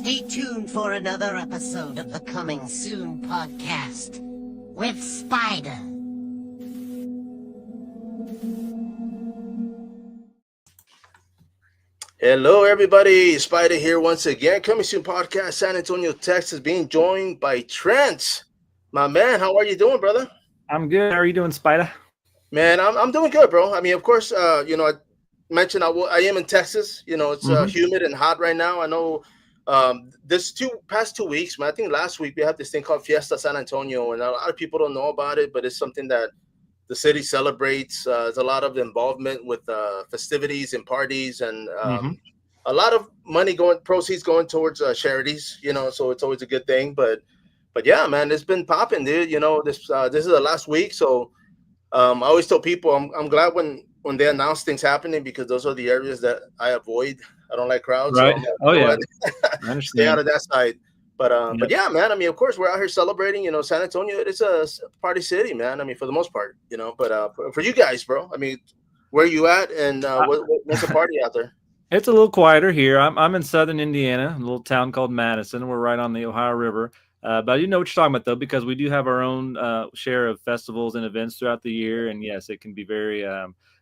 Stay tuned for another episode of the Coming Soon podcast with Spider. Hello, everybody. Spider here once again. Coming Soon podcast, San Antonio, Texas, being joined by Trent. My man, how are you doing, brother? I'm good. How are you doing, Spider? Man, I'm doing good, bro. I mean, of course, I mentioned I am in Texas. It's humid and hot right now. I know this past 2 weeks, man. I think last week we had this thing called Fiesta San Antonio, and a lot of people don't know about it, but it's something that the city celebrates. There's a lot of involvement with festivities and parties, and a lot of proceeds going towards charities. So it's always a good thing. But yeah, man, it's been popping, dude. This is the last week, so I always tell people I'm glad when they announce things happening, because those are the areas that I avoid. I don't like crowds, Right. so I'm like, Oh, yeah. I stay out of that side. But yeah, man. I mean, of course, we're out here celebrating. San Antonio, it's a party city, man. I mean, for the most part, But for you guys, bro, I mean, where you at, and what's the party out there? It's a little quieter here. I'm in southern Indiana, a little town called Madison. We're right on the Ohio River. But I do know what you're talking about, though, because we do have our own share of festivals and events throughout the year. And yes, it can be very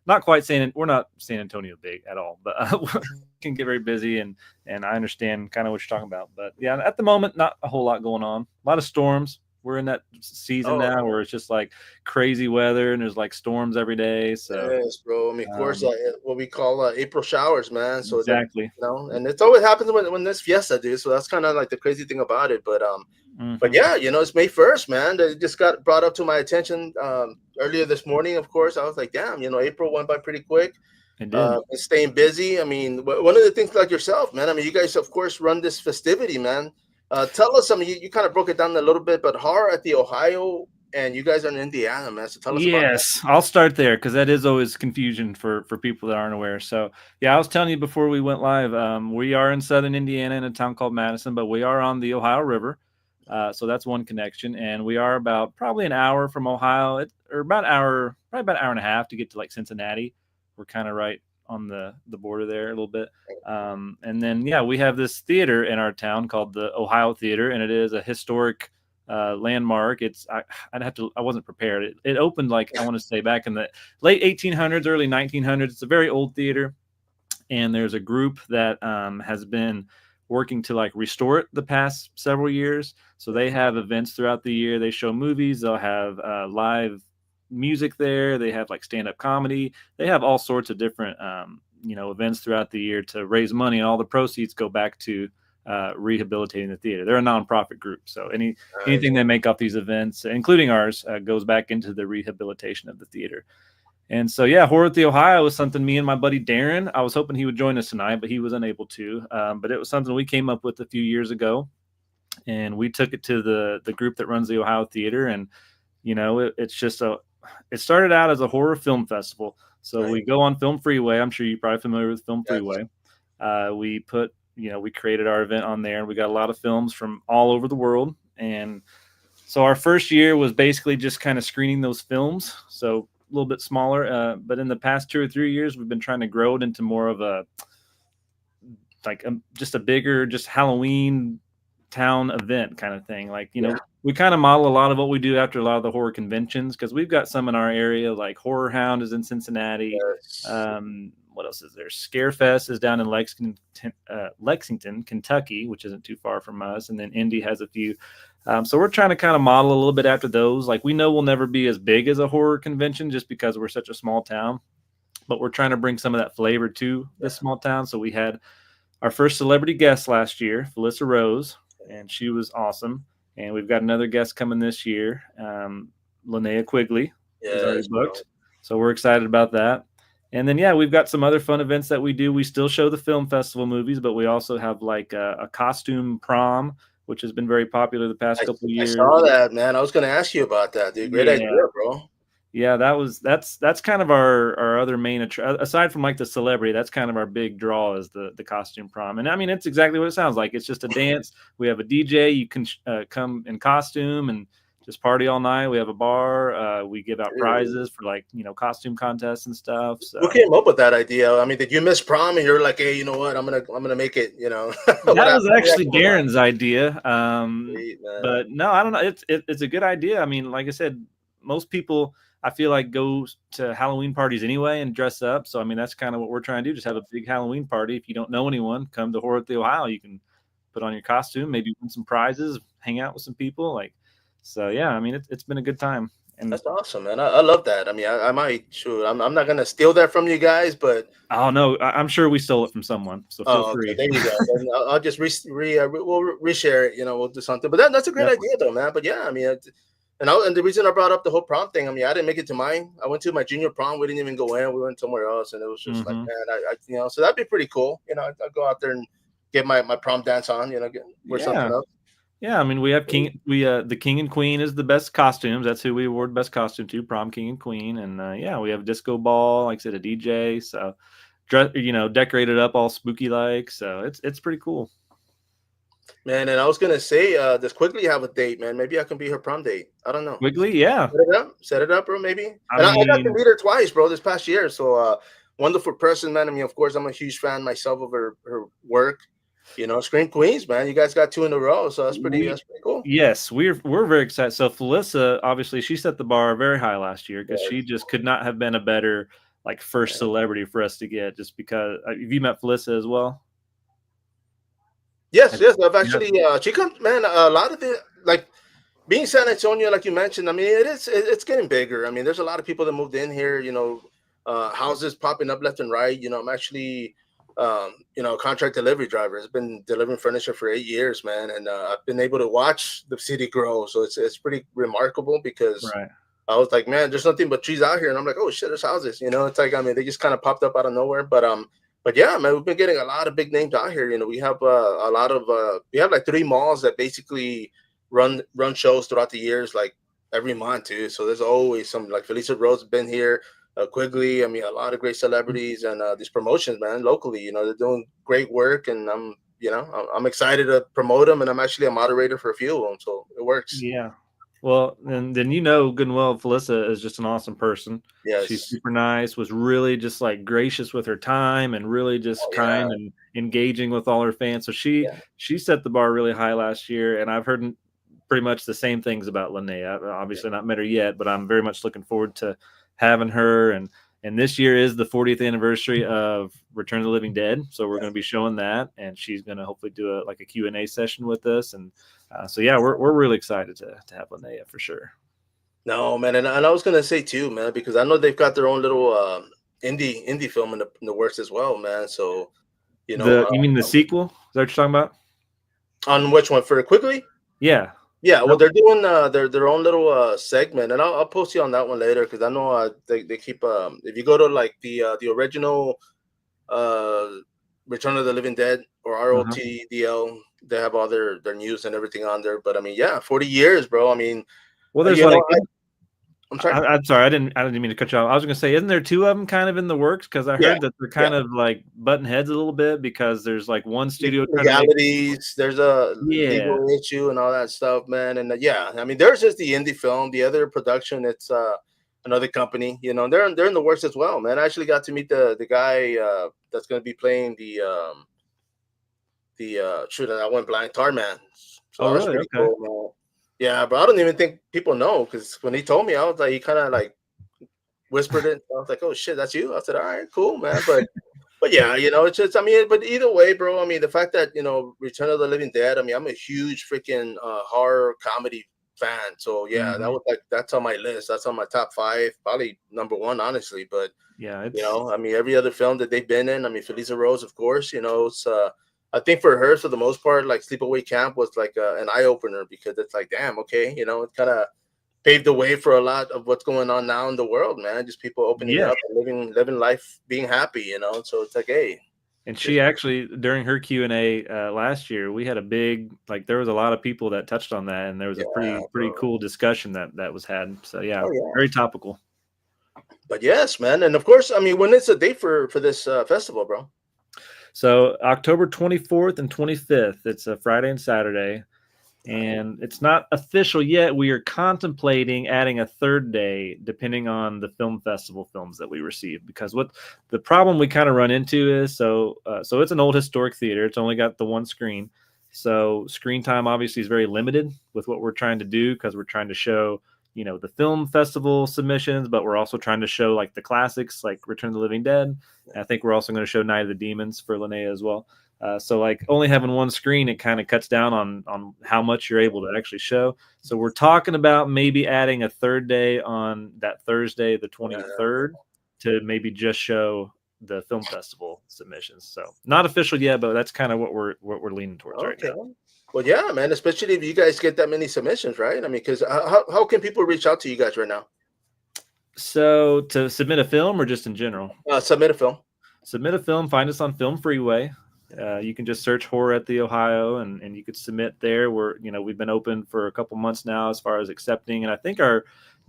not quite we're not San Antonio big at all, but it can get very busy. And I understand kind of what you're talking about. But yeah, at the moment, not a whole lot going on. A lot of storms. We're in that season now where it's just like crazy weather and there's like storms every day. So yes, bro. I mean, of course, what we call April showers, man. So exactly, and it always happens when there's fiesta, dude. So that's kind of like the crazy thing about it. But yeah, it's May 1st, man. It just got brought up to my attention earlier this morning. Of course, I was like, damn, April went by pretty quick. It did. And staying busy. I mean, one of the things like yourself, man. I mean, you guys, of course, run this festivity, man. Tell us, I mean, you kind of broke it down a little bit, but horror at the Ohio, and you guys are in Indiana, man. So tell us about that. Yes, I'll start there because that is always confusion for people that aren't aware. So yeah, I was telling you before we went live, we are in southern Indiana in a town called Madison, but we are on the Ohio River. So that's one connection, and we are about probably an hour from Ohio, or about an hour and a half to get to like Cincinnati. We're kind of right on the border there a little bit. And then, yeah, we have this theater in our town called the Ohio Theater, and it is a historic landmark. I wasn't prepared. It opened I want to say back in the late 1800s, early 1900s. It's a very old theater, and there's a group that has been working to restore it the past several years. So they have events throughout the year. They show movies. They'll have live music there. They have stand-up comedy. They have all sorts of different events throughout the year to raise money, and all the proceeds go back to rehabilitating the theater. They're a nonprofit group, so anything they make off these events, including ours, goes back into the rehabilitation of the theater. And so, yeah, Horror at the Ohio was something me and my buddy Darren, I was hoping he would join us tonight, but he was unable to. But it was something we came up with a few years ago, and we took it to the group that runs the Ohio Theater. And, it started out as a horror film festival. So we go on Film Freeway. I'm sure you're probably familiar with Film Freeway. We created our event on there, and we got a lot of films from all over the world. And so our first year was basically just kind of screening those films. So a little bit smaller, but in the past 2 or 3 years, we've been trying to grow it into more of just a bigger, just Halloween town event kind of thing. We kind of model a lot of what we do after a lot of the horror conventions, because we've got some in our area, like Horror Hound is in Cincinnati. Yes. What else is there? Scarefest is down in Lexington, Kentucky, which isn't too far from us. And then Indy has a few. So we're trying to kind of model a little bit after those. We know we'll never be as big as a horror convention just because we're such a small town, but we're trying to bring some of that flavor to this small town. So we had our first celebrity guest last year, Felissa Rose, and she was awesome. And we've got another guest coming this year, Linnea Quigley is already booked. So we're excited about that. And then, yeah, we've got some other fun events that we do. We still show the film festival movies, but we also have a costume prom, which has been very popular the past couple of years. I saw that, man. I was going to ask you about that, dude. Great idea, bro. Yeah, that's kind of our other main aside from the celebrity. That's kind of our big draw is the costume prom. And I mean, it's exactly what it sounds like. It's just a dance. We have a DJ. You can come in costume and just party all night. We have a bar. We give out prizes for like, costume contests and stuff. So who came up with that idea? I mean, did you miss prom and you're like, hey, you know what? I'm gonna make it. that was actually Darren's idea. Sweet, but no, I don't know. It's a good idea. I mean, like I said, most people I feel like go to Halloween parties anyway and dress up. So I mean, that's kind of what we're trying to do. Just have a big Halloween party. If you don't know anyone, come to Horror at the Ohio. You can put on your costume, maybe win some prizes, hang out with some people. So yeah, I mean, it's been a good time. And that's awesome, man. I love that. I mean, I might shoot. I'm not gonna steal that from you guys, but oh no, I'm sure we stole it from someone. So feel free. There you go. Then I'll just we'll reshare it. We'll do something. But that's a great idea, though, man. But yeah, I mean, and the reason I brought up the whole prom thing, I mean, I didn't make it to mine. I went to my junior prom. We didn't even go in. We went somewhere else, and it was just like, man, so that'd be pretty cool. I'd go out there and get my prom dance on. Wear something up. Yeah, I mean, we have the king and queen is the best costumes. That's who we award best costume to, prom king and queen. And yeah, we have a disco ball, like I said, a DJ. So, decorated up all spooky like. So it's pretty cool. Man, and I was gonna say, does Quigley have a date, man? Maybe I can be her prom date. I don't know. Quigley, yeah. Set it up, bro. Maybe. I got to meet her twice, bro, this past year. So, wonderful person, man. I mean, of course, I'm a huge fan myself of her work. Scream Queens, man. You guys got 2 in a row, so that's pretty cool. Yes, we're very excited. So Felissa, obviously, she set the bar very high last year because she just could not have been a better first celebrity for us to get. Just because have you met Felissa as well? Yes. I've actually she comes, man. A lot of the being San Antonio, like you mentioned. I mean, it's getting bigger. I mean, there's a lot of people that moved in here. Houses popping up left and right. I'm actually. Contract delivery driver. Has been delivering furniture for 8 years, man, and I've been able to watch the city grow. So it's pretty remarkable because I was like, man, there's nothing but trees out here, and I'm like, oh shit, there's houses. It's like, I mean, they just kind of popped up out of nowhere, but yeah, man, we've been getting a lot of big names out here. We have a lot of we have 3 malls that basically run shows throughout the years, like every month too. So there's always some Felicia Rose has been here. Quigley, I mean, a lot of great celebrities and these promotions, man, locally, they're doing great work, and I'm excited to promote them, and I'm actually a moderator for a few of them, so it works. Yeah. Well, and then good and well, Felissa is just an awesome person. Yes. She's super nice, was really just gracious with her time and really just kind and engaging with all her fans. So she set the bar really high last year, and I've heard pretty much the same things about Linnea. I've obviously not met her yet, but I'm very much looking forward to having her. And this year is the 40th anniversary of Return of the Living Dead, so we're going to be showing that, and she's going to hopefully do a Q&A session with us. And so yeah, we're really excited to have Linnea for sure. No, man, and I was going to say too, man, because I know they've got their own little indie film in the works as well, man. So you mean the sequel? Is that what you're talking about? On which one? For Quigley? Yeah. Yeah, well, they're doing their own little segment, and I'll post you on that one later, because I know they keep if you go to the original Return of the Living Dead or ROTDL, they have all their news and everything on there. But I mean, yeah, 40 years, bro. I mean, well, there's I'm sorry. I'm sorry. I didn't mean to cut you off. I was going to say, isn't there 2 of them kind of in the works? Because I heard that they're kind of butting heads a little bit, because there's one studio. Legalities, there's a legal issue and all that stuff, man. And I mean, there's just the indie film. The other production, it's another company. They're in the works as well, man. I actually got to meet the guy that's going to be playing the I went blind, Tarman. So that's pretty cool, man. Yeah, but I don't even think people know, because when he told me, I was like, he kind of whispered it. I was like, oh shit, that's you? I said, all right, cool, man. But yeah, it's just, I mean, but either way, bro, I mean, the fact that, Return of the Living Dead, I mean, I'm a huge freaking horror comedy fan. So yeah, that was that's on my list. That's on my top 5, probably number 1, honestly. But yeah, I mean, every other film that they've been in, I mean, Felissa Rose, of course, it's I think for her, for the most part, Sleepaway Camp was an eye opener, because it's damn, okay, it kind of paved the way for a lot of what's going on now in the world, man. Just people opening up and living life, being happy, So it's hey. And she actually, during her Q&A last year, we had a big, there was a lot of people that touched on that, and there was a pretty cool discussion that was had. So yeah, very topical. But yes, man, and of course, I mean, when is the date for this festival, bro? So October 24th and 25th, it's a Friday and Saturday. And it's not official yet. We are contemplating adding a third day depending on the film festival films that we receive, because what the problem we kind of run into is, so it's an old historic theater. It's only got the one screen. So screen time obviously is very limited with what we're trying to do, because we're trying to show, the film festival submissions, but we're also trying to show like the classics like Return of the Living Dead. And I think we're also going to show Night of the Demons for Linnea as well. So like only having one screen, it kind of cuts down on how much you're able to actually show. So we're talking about maybe adding a third day on that Thursday, the 23rd, to maybe just show the film festival submissions. So not official yet, but that's kind of what we're leaning towards right now. Well, yeah, man, especially if you guys get that many submissions, right? I mean, because how can people reach out to you guys right now? So to submit a film or just in general? Submit a film. Submit a film. Find us on Film Freeway. You can just search Horror at the Ohio, and you could submit there. We've been open for a couple months now as far as accepting, and I think our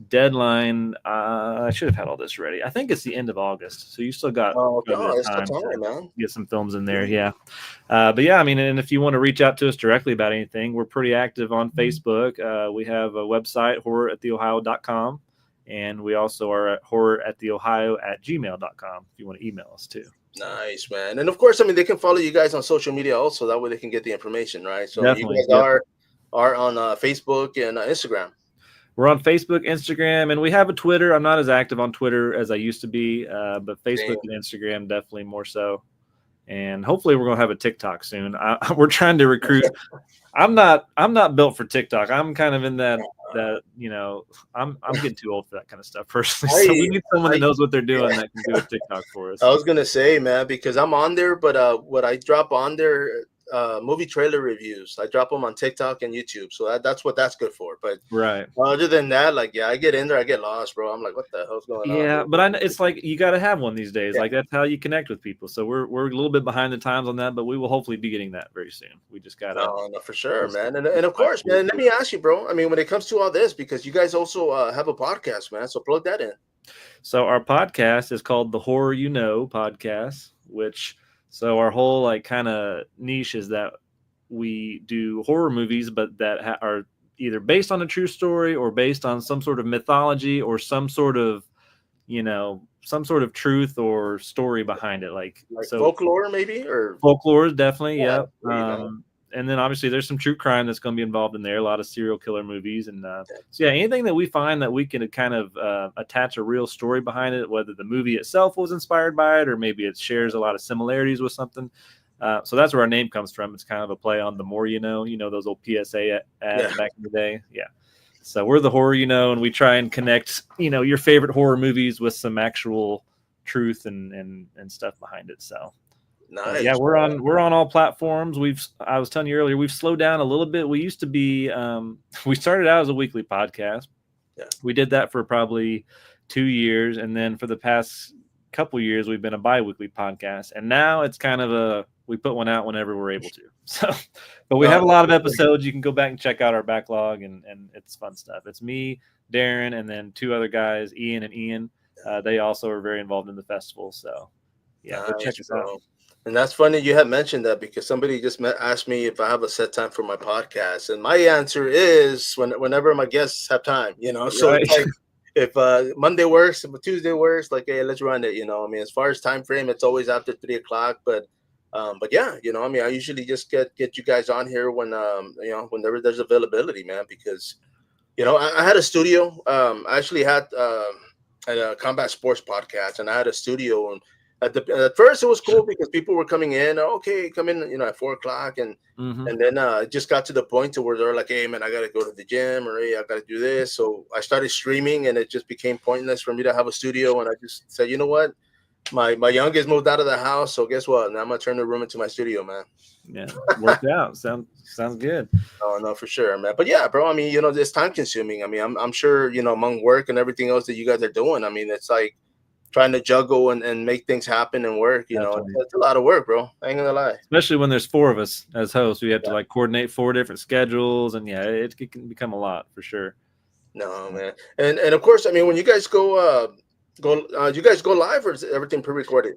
deadline, I should have had all this ready. I think it's the end of August, so you still got time to get some films in there. Yeah. But yeah, I mean, and if you want to reach out to us directly about anything, we're pretty active on Facebook. We have a website, horrorattheohio.com, and we also are at horrorattheohio@gmail.com if you want to email us too. Nice, man. And of course, I mean, they can follow you guys on social media also. That way they can get the information, right? So definitely, you guys are on Facebook and Instagram. We're on Facebook, Instagram, and we have a Twitter. I'm not as active on Twitter as I used to be, but Facebook and Instagram definitely more so. And hopefully we're going to have a TikTok soon. We're trying to recruit. I'm not built for TikTok. I'm kind of in that I'm getting too old for that kind of stuff personally. So we need someone that knows what they're doing that can do a TikTok for us. I was gonna say, man, because I'm on there, but what I drop on there, movie trailer reviews. I drop them on TikTok and YouTube. So that's what that's good for. But right. Other than that, like, yeah, I get in there, I get lost, bro. I'm like, what the hell's going on? Yeah, but I know it's like you got to have one these days. Yeah. Like that's how you connect with people. So we're a little bit behind the times on that, but we will hopefully be getting that very soon. We just got to. No, for sure, man. And of course, man, let me ask you, bro. I mean, when it comes to all this, because you guys also have a podcast, man. So plug that in. So our podcast is called the Horror You Know Podcast, so our whole like kind of niche is that we do horror movies, but that are either based on a true story or based on some sort of mythology or some sort of truth or story behind it, like folklore, maybe, or folklore, definitely, yeah. And then obviously there's some true crime that's going to be involved in there, a lot of serial killer movies, and so yeah, anything that we find that we can kind of attach a real story behind it, whether the movie itself was inspired by it or maybe it shares a lot of similarities with something. So that's where our name comes from. It's kind of a play on the more you know, those old PSA ads back in the day. Yeah. So we're the Horror You Know, and we try and connect, your favorite horror movies with some actual truth and stuff behind it. So nice. Yeah, we're on all platforms. I was telling you earlier, we've slowed down a little bit. We used to be, we started out as a weekly podcast. Yeah. We did that for probably 2 years. And then for the past couple years, we've been a bi-weekly podcast. And now it's kind of we put one out whenever we're able to. So, but we have a lot of episodes. You can go back and check out our backlog, and it's fun stuff. It's me, Darren, and then 2 other guys, Ian and Ian. They also are very involved in the festival. So yeah, go check us out. And that's funny you had mentioned that, because somebody just asked me if I have a set time for my podcast, and my answer is whenever my guests have time. So right. It's like, if Monday works, if Tuesday works, like, hey, let's run it. I mean, as far as time frame, it's always after 3:00. But yeah, I mean, I usually just get you guys on here when whenever there's availability, man, because I had a studio. I actually had a combat sports podcast, and I had a studio, and at first it was cool because people were coming in. Okay, come in, at 4:00, and then it just got to the point to where they're like, hey, man, I gotta go to the gym, or hey, I gotta do this. So I started streaming, and it just became pointless for me to have a studio. And I just said, you know what? My youngest moved out of the house, so guess what? Now I'm gonna turn the room into my studio, man. Yeah, worked out. Sounds good. Oh no, for sure, man. But yeah, bro. I mean, it's time consuming. I mean, I'm sure among work and everything else that you guys are doing. I mean, it's like trying to juggle and make things happen and work. It's a lot of work, bro. I ain't gonna lie. Especially when there's 4 of us as hosts, we have to like coordinate 4 different schedules, and yeah, it can become a lot for sure. No, man. And of course, I mean, when you guys go you guys go live, or is everything pre-recorded?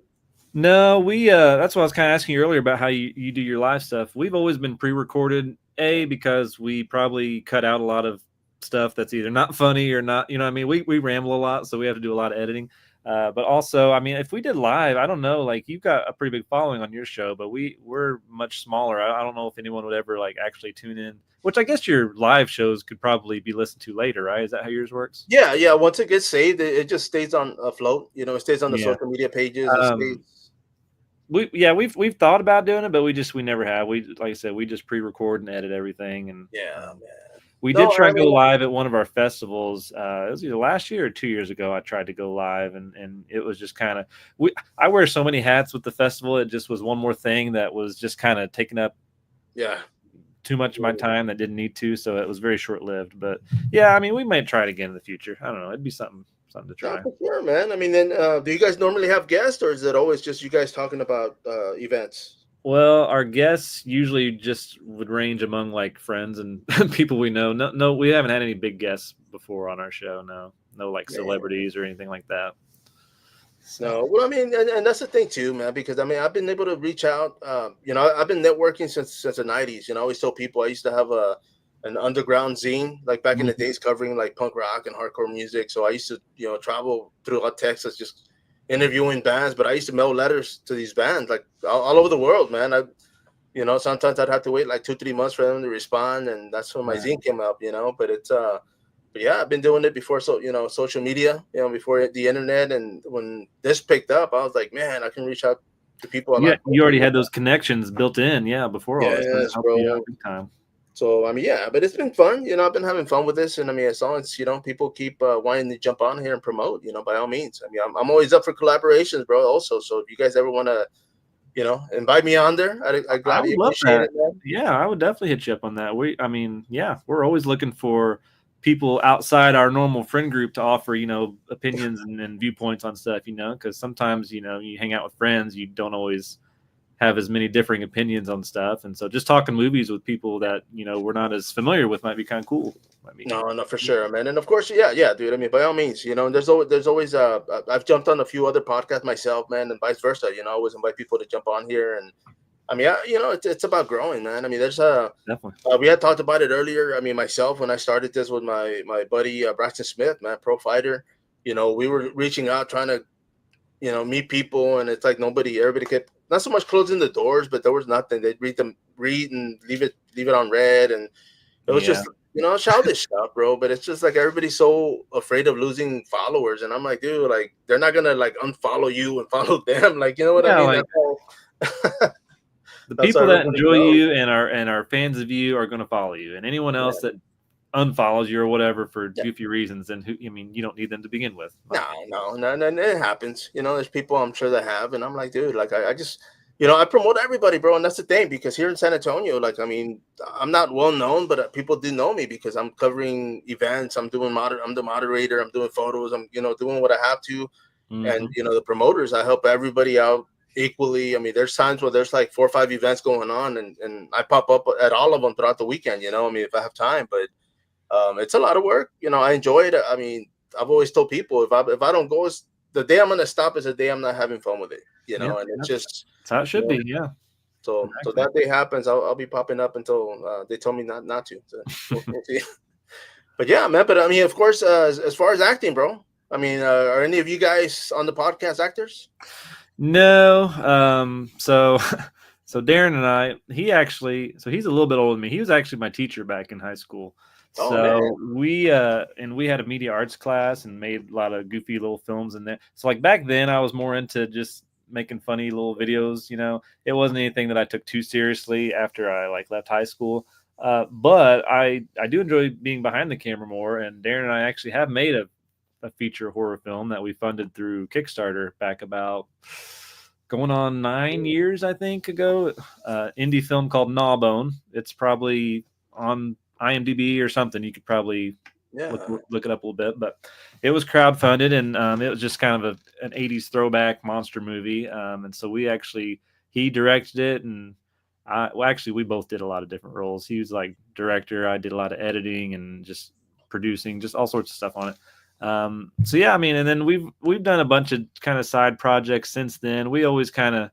No, we that's what I was kind of asking you earlier about how you do your live stuff. We've always been pre-recorded Because we probably cut out a lot of stuff that's either not funny or not, you know what I mean? We ramble a lot, so we have to do a lot of editing. But also, I mean, if we did live, I don't know, like you've got a pretty big following on your show, but we're much smaller. I don't know if anyone would ever like actually tune in, which I guess your live shows could probably be listened to later, right? Is that how yours works? Yeah. Once it gets saved, it just stays on afloat. You know, it stays on the Yeah. social media pages. It stays. We've thought about doing it, but we never have. We, like I said, we just pre-record and edit everything, and Yeah, man. we did No, try I to go mean, live at one of our festivals. It was either last year or 2 years ago. I tried to go live, and it was just kind of I wear so many hats with the festival. It just was one more thing that was just kind of taking up yeah. too much of my time that didn't need to. So it was very short lived. But yeah, I mean, we might try it again in the future. I don't know. It'd be something to Yeah, try. for sure, man. I mean, then do you guys normally have guests, or is it always just you guys talking about events? Well, our guests usually just would range among like friends and people we know. No, we haven't had any big guests before on our show. No, like Man. celebrities or anything like that. No, So well, I mean, and that's the thing too, man. Because I mean, I've been able to reach out. You know, I've been networking since the '90s. You know, I always tell people I used to have an underground zine, like back in the mhm. days, covering like punk rock and hardcore music. So I used to, travel throughout Texas, just interviewing bands. But I used to mail letters to these bands, like all over the world, man. Sometimes I'd have to wait like 2-3 months for them to respond, and that's when my Right. zine came up. But yeah, I've been doing it before. So, social media, before the internet. And when this picked up, I was like, man, I can reach out to people a Yeah, lot you quicker. already had those connections built in, yeah, before all this, and it Yes, helped you out bro. big time. So, I mean, yeah, but it's been fun. I've been having fun with this. And I mean, as long as, people keep wanting to jump on here and promote, by all means. I mean, I'm always up for collaborations, bro, also. So if you guys ever want to, invite me on there, I'd I gladly would love appreciate that. it, man. Yeah, I would definitely hit you up on that. I mean, yeah, we're always looking for people outside our normal friend group to offer, opinions and viewpoints on stuff, because sometimes, you hang out with friends, you don't always have as many differing opinions on stuff. And so just talking movies with people that, we're not as familiar with might be kind of cool. Might be. No, for sure, man. And of course, yeah, dude. I mean, by all means, there's always I've jumped on a few other podcasts myself, man, and vice versa. I always invite people to jump on here. And I mean, it's about growing, man. I mean, there's Definitely. we had talked about it earlier. I mean, myself, when I started this with my buddy Braxton Smith, man, pro fighter, we were reaching out, trying to, meet people, and it's like everybody kept not so much closing the doors, but there was nothing. They'd read and leave it on red, and it was Yeah. just, childish stuff, bro. But it's just like everybody's so afraid of losing followers, and I'm like, dude, like they're not gonna like unfollow you and follow them, like, you know what I Yeah. mean? Like the That's how people that everybody enjoy grows. you and are fans of you are going to follow you, and anyone else Yeah. that unfollows you or whatever for Yeah. goofy reasons, then I mean, you don't need them to begin with. in my opinion. No, it happens. There's people I'm sure that have, and I'm like, dude, like I just, I promote everybody, bro, and that's the thing, because here in San Antonio, like, I mean, I'm not well known, but people do know me because I'm covering events. I'm the moderator. I'm doing photos. I'm, doing what I have to, and Mhm. the promoters. I help everybody out equally. I mean, there's times where there's like 4 or 5 events going on, and I pop up at all of them throughout the weekend. I mean, if I have time, but it's a lot of work. I enjoy it. I mean, I've always told people if I don't go, it's the day I'm gonna stop is the day I'm not having fun with it. Yeah, And it's that's just, how it you should know, be. Yeah, so exactly. that day happens, I'll be popping up until they tell me not to. So we'll see. But yeah, man. But I mean, of course, as far as acting, bro. I mean, are any of you guys on the podcast actors? No, so so Darren and I, so he's a little bit older than me. He was actually my teacher back in high school. Oh man, So we had a media arts class and made a lot of goofy little films in there. So like back then I was more into just making funny little videos, It wasn't anything that I took too seriously after I like left high school. But I do enjoy being behind the camera more, and Darren and I actually have made a feature horror film that we funded through Kickstarter back about going on 9 years, I think, ago. Indie film called Gnawbone. It's probably on IMDb or something. You could probably look yeah, look it up a little bit, but it was crowdfunded, and it was just kind of an '80s throwback monster movie. And so he directed it, and actually we both did a lot of different roles. He was like director, I did a lot of editing and just producing, just all sorts of stuff on it. So yeah, I mean, and then we've done a bunch of kind of side projects since then. We always kind of,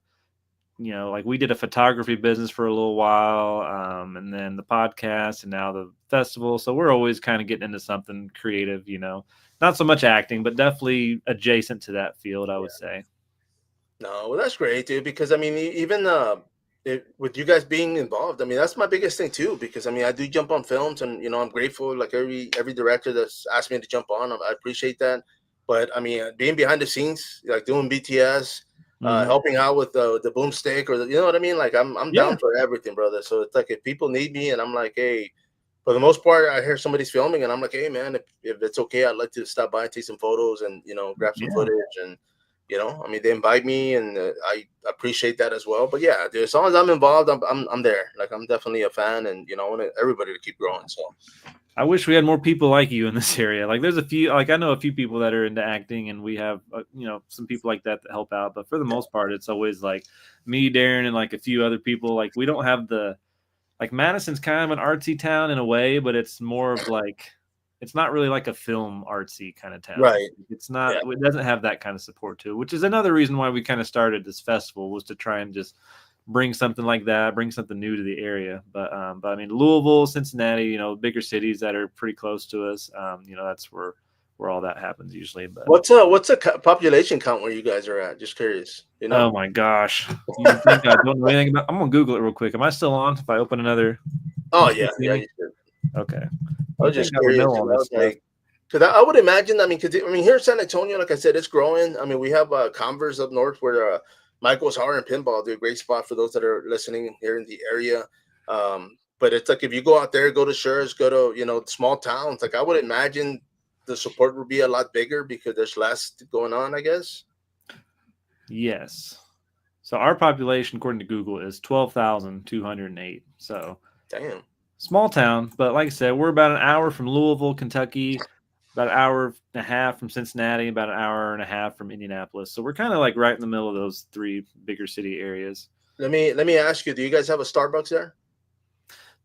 like we did a photography business for a little while, and then the podcast, and now the festival. So we're always kind of getting into something creative, not so much acting, but definitely adjacent to that field, I would say. No, well, that's great, dude. Because I mean, even with you guys being involved, I mean, that's my biggest thing too. Because I mean, I do jump on films, and I'm grateful. Like every director that's asked me to jump on, I appreciate that. But I mean, being behind the scenes, like doing BTS, helping out with the boomstick, or you know what I mean. Like I'm Yeah. down for everything, brother. So it's like if people need me, and I'm like, hey. For the most part, I hear somebody's filming, and I'm like, hey, man, if it's okay, I'd like to stop by and take some photos and grab some footage and. I mean, they invite me, and I appreciate that as well. But yeah, dude, as long as I'm involved, I'm there. Like I'm definitely a fan, and I want everybody to keep growing. So I wish we had more people like you in this area. Like there's a few, like I know a few people that are into acting, and we have some people like that help out. But for the most part, it's always like me, Darren, and like a few other people. Like we don't have like Madison's kind of an artsy town in a way, but it's more of like it's not really like a film artsy kind of town. right, It's not. Yeah. It doesn't have that kind of support to it, which is another reason why we kind of started this festival, was to try and just bring something like that, bring something new to the area. But I mean, Louisville, Cincinnati, bigger cities that are pretty close to us. That's where all that happens usually. But what's a population count where you guys are at? Just curious. Oh my gosh, you think I don't know anything about? I'm gonna Google it real quick. Am I still on? If I open another. Oh yeah, yeah. You should. Okay. I was just curious. Because I would imagine. I mean, here in San Antonio, like I said, it's growing. I mean, we have Converse up north where Michael's Horror and Pinball do a great spot for those that are listening here in the area. But it's like if you go out there, go to Schurz, go to small towns. Like I would imagine the support would be a lot bigger because there's less going on, I guess. Yes. So our population, according to Google, is 12,208. So damn. Small town, but like I said, we're about an hour from Louisville, Kentucky, about an hour and a half from Cincinnati, about an hour and a half from Indianapolis. So we're kind of like right in the middle of those three bigger city areas. Let me ask you, do you guys have a Starbucks there?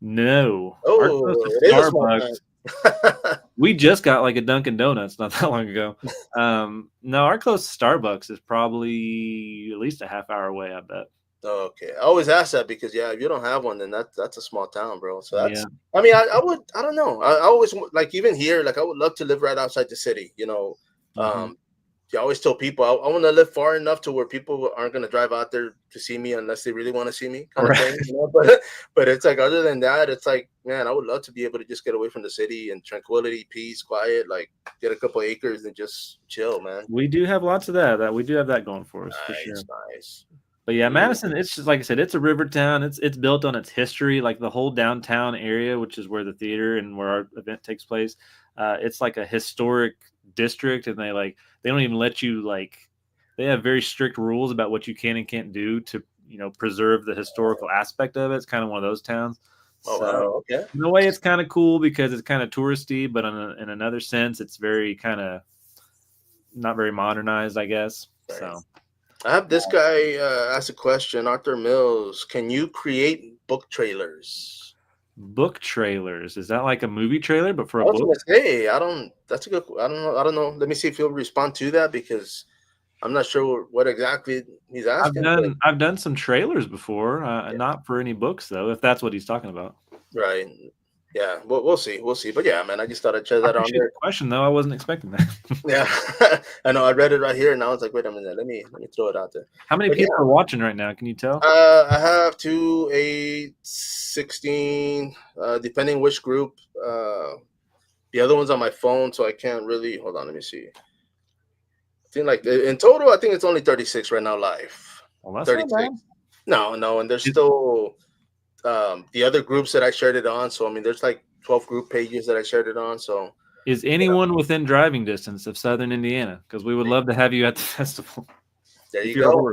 No. Oh, Starbucks. We just got like a Dunkin' Donuts not that long ago. No, our closest Starbucks is probably at least a half hour away, I bet. Okay, I always ask that because if you don't have one, then that's a small town, bro. So that's. Yeah. I mean, I don't know. I always like even here, like I would love to live right outside the city. You always tell people I want to live far enough to where people aren't going to drive out there to see me unless they really want to see me, kind of thing. But it's like other than that, it's like, man, I would love to be able to just get away from the city and tranquility, peace, quiet, like get a couple acres and just chill, man. We do have lots of that. We do have that going for us. Nice, for sure. Nice. But yeah, Madison, it's just like I said, it's a river town. It's built on its history, like the whole downtown area, which is where the theater and where our event takes place. It's like a historic district, and they don't even let you they have very strict rules about what you can and can't do to preserve the historical aspect of it. It's kind of one of those towns. Oh, so, wow, okay. In a way, it's kind of cool because it's kind of touristy, but in another sense, it's very kind of not very modernized, I guess. Right. So. I have this guy ask a question, Arthur Mills. Can you create book trailers? Book trailers? Is that like a movie trailer, but for a book? I was gonna say, that's a good. I don't know. Let me see if he'll respond to that because I'm not sure what exactly he's asking. I've done some trailers before, not for any books though. If that's what he's talking about. Right. Yeah, we'll see. But yeah, man, I just thought I'd share that on there. Question though, I wasn't expecting that. Yeah, I know. I read it right here, and I was like, wait a minute, let me throw it out there. How many people are watching right now? Can you tell? I have 2, 8, 16, depending which group. The other one's on my phone, so I can't really. Hold on, let me see. I think in total, I think it's only 36 right now live. Well, that's 36. Not bad. No, and there's still. The other groups that I shared it on. So, I mean, there's like 12 group pages that I shared it on. So, is anyone within driving distance of Southern Indiana? Because we would love to have you at the festival. There you go.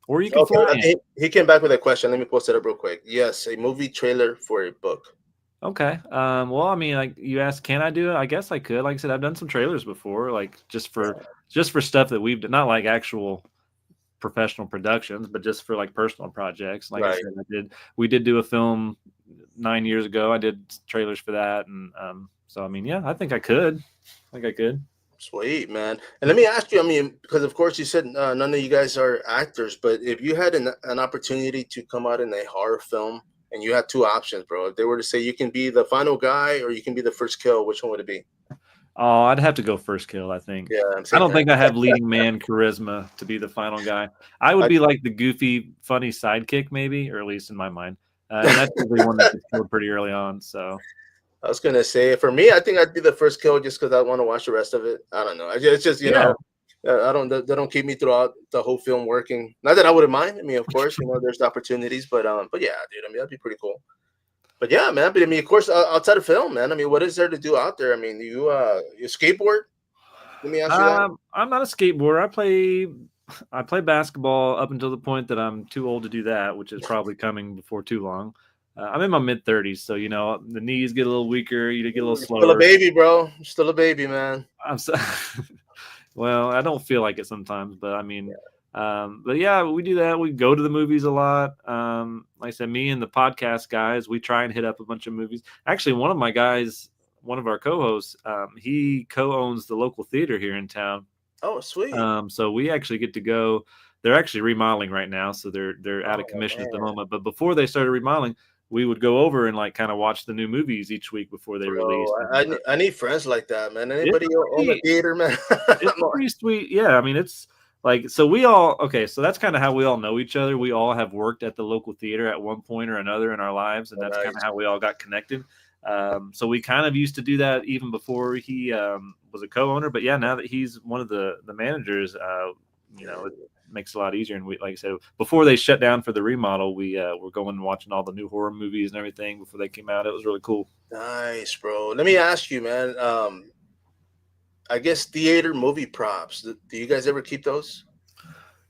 Or you can fly in. He came back with a question. Let me post it up real quick. Yes, a movie trailer for a book. Okay. Well, I mean, like you asked, can I do it? I guess I could. Like I said, I've done some trailers before, like just for stuff that we've done, not like actual professional productions, but just for like personal projects. Like I said, we did do a film 9 years ago. I did trailers for that, and so I mean, yeah, I think I could. Sweet, man. And let me ask you, I mean, because of course you said none of you guys are actors, but if you had an opportunity to come out in a horror film, and you had two options, bro. If they were to say you can be the final guy or you can be the first kill, which one would it be? Oh, I'd have to go first kill, I think. Yeah, I'm I saying don't here. think I have leading man charisma to be the final guy. I would I, be like the goofy, funny sidekick, maybe, or at least in my mind. And that's usually one that gets killed pretty early on. So I was gonna say for me, I think I'd be the first kill just because I want to watch the rest of it. I don't know. It's just yeah, I don't they don't keep me throughout the whole film working. Not that I wouldn't mind. I mean, of course, there's opportunities, but yeah, dude. I mean, that'd be pretty cool. But yeah, man. But I mean, of course, outside of film, man. I mean, what is there to do out there? I mean, you skateboard? Let me ask you that. I'm not a skateboarder. I play basketball up until the point that I'm too old to do that, which is probably coming before too long. I'm in my mid-30s, so the knees get a little weaker, you get a little You're still a slower. baby, bro. You're still a baby, man. I'm so well, I don't feel like it sometimes, but I mean, but yeah, we do that. We go to the movies a lot. Like I said, me and the podcast guys, we try and hit up a bunch of movies. Actually, one of my guys, one of our co-hosts, he co-owns the local theater here in town. Oh, sweet. So we actually get to go. They're actually remodeling right now, so they're out of Oh commission at the man, moment. But before they started remodeling, we would go over and like kind of watch the new movies each week before they bro. released. I need friends like that, man. It's Anybody own a pretty, theater, man? it's a pretty sweet. Yeah, I mean, it's like so we all okay. So that's kind of how we all know each other. We all have worked at the local theater at one point or another in our lives, and that's kind of Nice. how we all got connected. So we kind of used to do that even before he was a co-owner. But yeah, now that he's one of the managers, it makes it a lot easier. And we, like I said, before they shut down for the remodel, we were going and watching all the new horror movies and everything before they came out. It was really cool. Nice, bro. Let me ask you, man. I guess theater movie props. Do you guys ever keep those?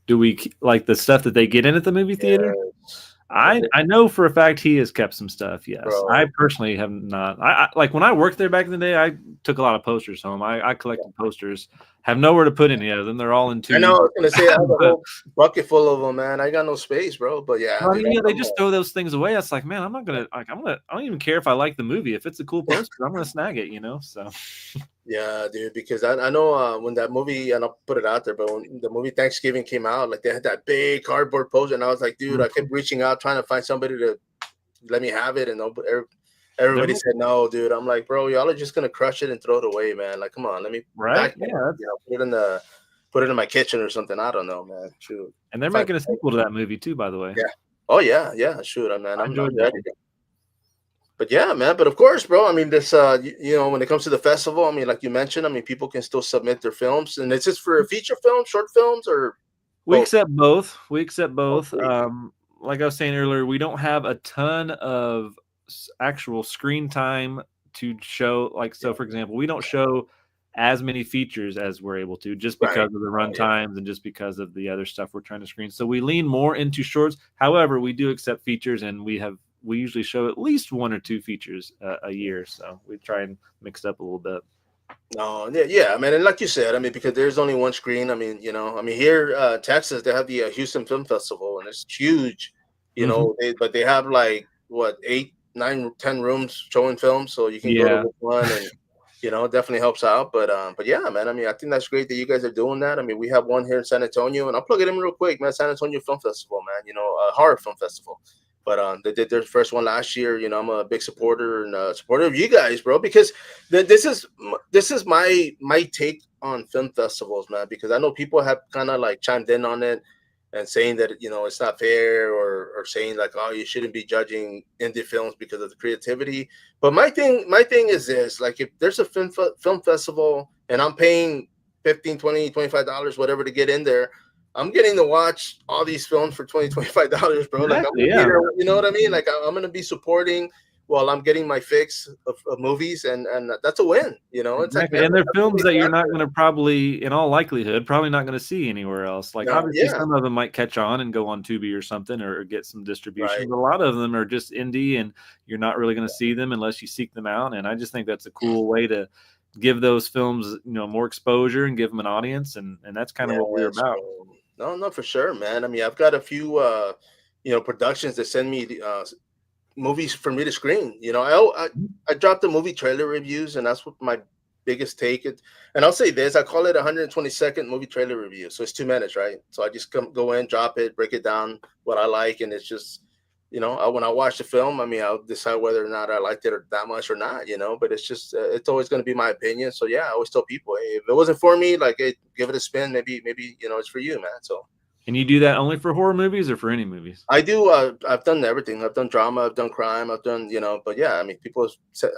Do we like the stuff that they get in at the movie theater? Yes. I know for a fact he has kept some stuff. Yes, I Bro. personally have not. I like when I worked there back in the day. I took a lot of posters home. I collected posters. Have nowhere to put any of them. They're all in I know. I tubes. was gonna say I have a But whole bucket full of them, man. I got no space, bro. But yeah, I dude. mean, yeah, they just throw those things away. It's like, man, I'm not gonna like. I don't even care if I like the movie. If it's a cool poster, I'm gonna snag it. So Yeah, dude. Because I know when that movie, and I'll put it out there, but when the movie Thanksgiving came out, like they had that big cardboard poster, and I was like, dude, I kept reaching out trying to find somebody to let me have it, and everybody They're- said no, dude. I'm like, bro, y'all are just gonna crush it and throw it away, man. Like, come on, let me right? back it, Yeah, put it in my kitchen or something. I don't know, man. Shoot. and they're Fine. making a sequel to that movie too. By the way, Yeah. Oh yeah. Shoot, man. I I'm enjoyed that ready. one. But yeah, man. But of course, bro. I mean, this, when it comes to the festival, I mean, like you mentioned, I mean, people can still submit their films, and it's just for feature films, short films, or We both. accept both. We accept Oh, both. sweet. Like I was saying earlier, we don't have a ton of actual screen time to show. Like, so for example, we don't show as many features as we're able to just Right. because of the Oh, run yeah. times and just because of the other stuff we're trying to screen. So we lean more into shorts. However, we do accept features, and we usually show at least one or two features a year. So we try and mix it up a little bit. No, yeah, man, and like you said, I mean, because there's only one screen. I mean, here, Texas, they have the Houston Film Festival, and it's huge. Mhm. But they have like what 8, 9, 10 rooms showing films, so you can go to Yeah. which one, and it definitely helps out. But yeah, man, I mean, I think that's great that you guys are doing that. I mean, we have one here in San Antonio, and I'll plug it in real quick, man. San Antonio Film Festival, man. Horror film festival. But they did their first one last year. I'm a big supporter and supporter of you guys, bro, because this is my take on film festivals, man. Because I know people have kind of like chimed in on it and saying that it's not fair, or saying like, oh, you shouldn't be judging indie films because of the creativity. But my thing is this: like, if there's a film festival and I'm paying 15, 20, $25, whatever, to get in there, I'm getting to watch all these films for $20, $25, bro. Like, I'm Exactly. gonna be Yeah. there, you know what I mean? Like, I'm gonna be supporting while I'm getting my fix of movies, and that's a win. It's like, Exactly. man, And they're that's films really that you're fun. not going to probably, in all likelihood, probably not going to see anywhere else. Like No, obviously yeah, some of them might catch on and go on Tubi or something or get some distribution, right. but a lot of them are just indie and you're not really going to see them unless you seek them out. And I just think that's a cool way to give those films, more exposure and give them an audience. And that's kind of what we're Yes, about. bro. No, for sure, man. I mean, I've got a few, productions that send me movies for me to screen. I dropped the movie trailer reviews, and that's what my biggest take. And I'll say this: I call it 120-second movie trailer review. So it's 2 minutes, right? So I just go in, drop it, break it down, what I like, and it's just when I watch the film, I mean, I'll decide whether or not I liked it that much or not, but it's just, it's always going to be my opinion. So yeah, I always tell people, hey, if it wasn't for me, like, hey, give it a spin. Maybe, it's for you, man. So. And you do that only for horror movies or for any movies? I do. I've done everything. I've done drama. I've done crime. I've done, but yeah, I mean, people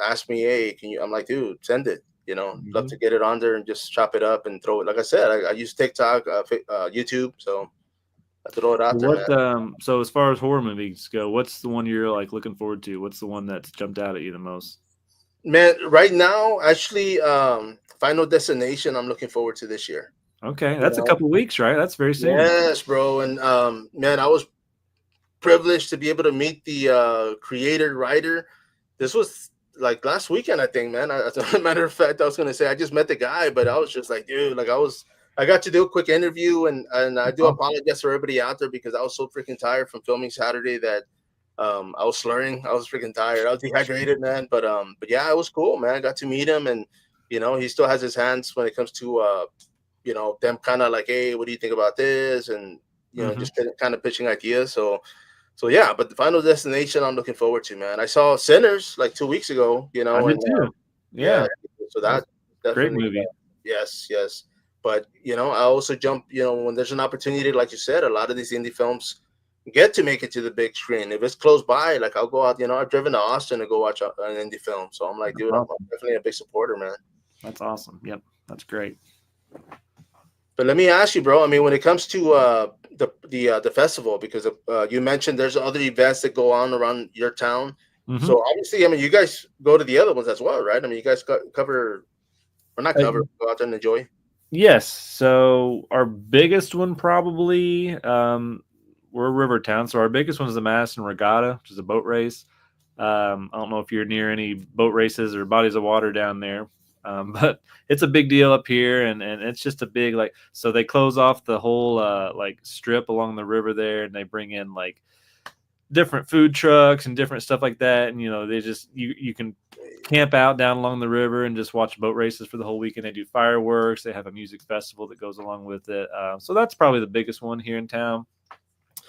ask me, hey, can you, I'm like, dude, send it, love to get it on there and just chop it up and throw it. Like I said, I use TikTok, YouTube. So I throw it out there, man. So as far as horror movies go, what's the one you're like looking forward to? What's the one that's jumped out at you the most? Man, right now, actually, Final Destination, I'm looking forward to this year. Okay, that's a couple weeks, right? That's very soon. Yes, bro. And man, I was privileged to be able to meet the creator writer. This was like last weekend, I think, man. As a matter of fact, I was gonna say I just met the guy, but I was just like, dude, like I got to do a quick interview, and I do apologize for everybody out there because I was so freaking tired from filming Saturday that I was slurring. I was freaking tired. I was dehydrated, man. But yeah, it was cool, man. I got to meet him, and he still has his hands when it comes to them kind of like, hey, what do you think about this? And just kind of pitching ideas. So yeah, but the Final Destination I'm looking forward to, man. I saw Sinners like 2 weeks ago, I did too. Yeah. So that great movie. Yes. But I also jump, when there's an opportunity, like you said, a lot of these indie films get to make it to the big screen. If it's close by, like I'll go out, I've driven to Austin to go watch an indie film. So I'm like, dude, I'm definitely a big supporter, man. That's awesome. Yep. That's great. But let me ask you, bro. I mean, when it comes to the festival, because you mentioned there's other events that go on around your town. Mm-hmm. So obviously, I mean, you guys go to the other ones as well, right? I mean, you guys cover, or not cover, go out there and enjoy. Yes. So our biggest one probably, we're a river town, so our biggest one is the Madison Regatta, which is a boat race. I don't know if you're near any boat races or bodies of water down there. But it's a big deal up here, and it's just a big, like, so they close off the whole like strip along the river there, and they bring in like different food trucks and different stuff like that, and they just you can camp out down along the river and just watch boat races for the whole weekend. They do fireworks, they have a music festival that goes along with it, so that's probably the biggest one here in town.